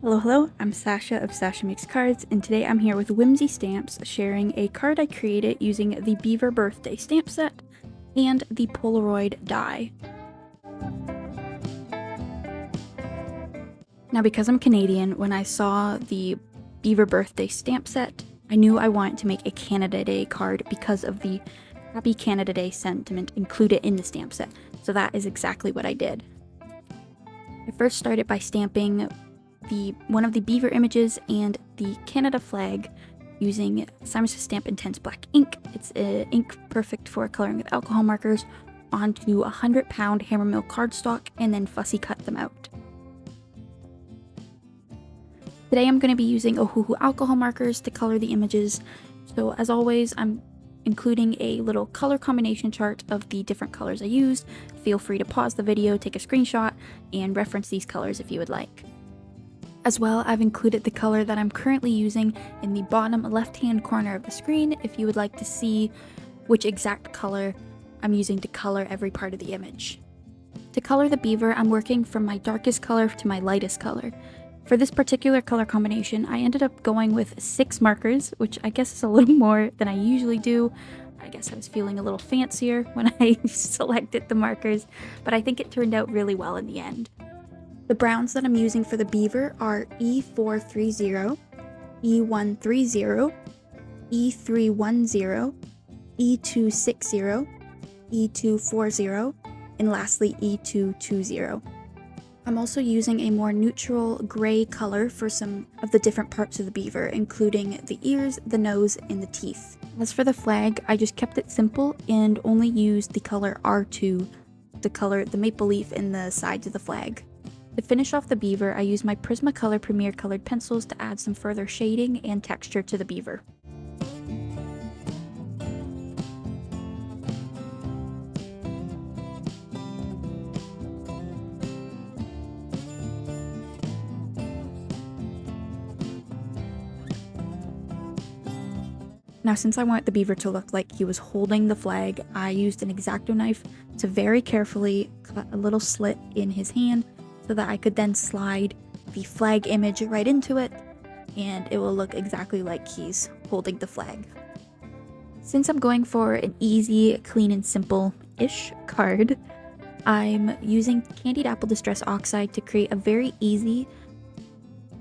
Hello, I'm Sasha of Sasha Makes Cards, and today I'm here with Whimsy Stamps, sharing a card I created using the Beaver Birthday Stamp Set and the Polaroid Die. Now, because I'm Canadian, when I saw the Beaver Birthday Stamp Set, I knew I wanted to make a Canada Day card because of the Happy Canada Day sentiment included in the stamp set, so that is exactly what I did. I first started by stamping one of the beaver images and the Canada flag using Sasha Stamp Intense Black ink. It's ink perfect for coloring with alcohol markers onto a 100-pound hammermill cardstock and then fussy cut them out. Today I'm going to be using Ohuhu alcohol markers to color the images, so as always I'm including a little color combination chart of the different colors I used. Feel free to pause the video, take a screenshot, and reference these colors if you would like. As well, I've included the color that I'm currently using in the bottom left-hand corner of the screen if you would like to see which exact color I'm using to color every part of the image. To color the beaver, I'm working from my darkest color to my lightest color. For this particular color combination, I ended up going with 6 markers, which I guess is a little more than I usually do. I guess I was feeling a little fancier when I selected the markers, but I think it turned out really well in the end. The browns that I'm using for the beaver are E430, E130, E310, E260, E240, and lastly E220. I'm also using a more neutral gray color for some of the different parts of the beaver, including the ears, the nose, and the teeth. As for the flag, I just kept it simple and only used the color R2 to color the maple leaf in the sides of the flag. To finish off the beaver, I used my Prismacolor Premier colored pencils to add some further shading and texture to the beaver. Now, since I want the beaver to look like he was holding the flag, I used an X-Acto knife to very carefully cut a little slit in his hand so that I could then slide the flag image right into it, and it will look exactly like he's holding the flag. Since I'm going for an easy, clean, and simple-ish card, I'm using Candied Apple Distress Oxide to create a very easy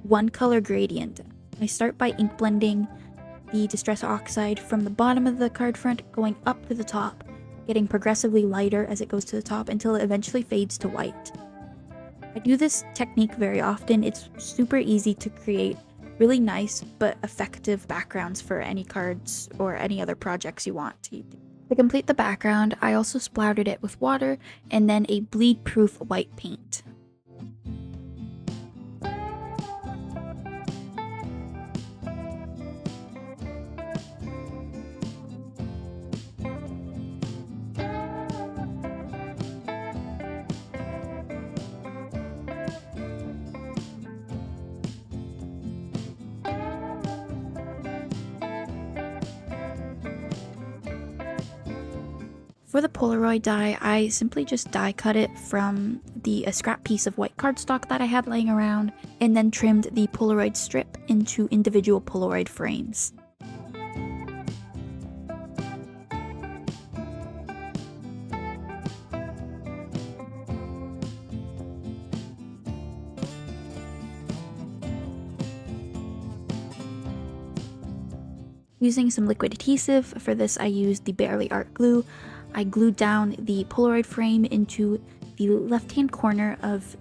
one-color gradient. I start by ink blending the Distress Oxide from the bottom of the card front going up to the top, getting progressively lighter as it goes to the top until it eventually fades to white. I do this technique very often. It's super easy to create really nice but effective backgrounds for any cards or any other projects you want to. To complete the background, I also splattered it with water and then a bleed-proof white paint. For the Polaroid die, I simply just die cut it from a scrap piece of white cardstock that I had laying around, and then trimmed the Polaroid strip into individual Polaroid frames. Using some liquid adhesive, for this I used the Barely Art glue. I glued down the Polaroid frame into the left-hand corner of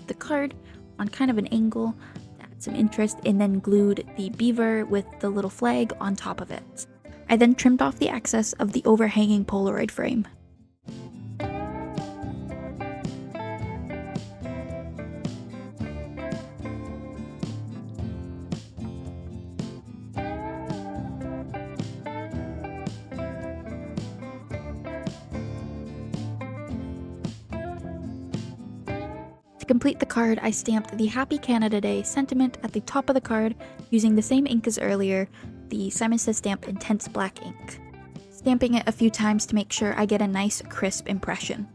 the card on kind of an angle to add some interest, and then glued the beaver with the little flag on top of it. I then trimmed off the excess of the overhanging Polaroid frame. To complete the card, I stamped the Happy Canada Day sentiment at the top of the card using the same ink as earlier, the Sasha Stamp Intense Black ink. Stamping it a few times to make sure I get a nice crisp impression.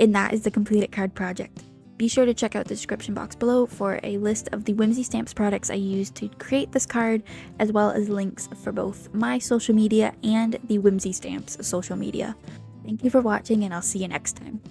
And that is the completed card project. Be sure to check out the description box below for a list of the Whimsy Stamps products I used to create this card, as well as links for both my social media and the Whimsy Stamps social media. Thank you for watching, and I'll see you next time.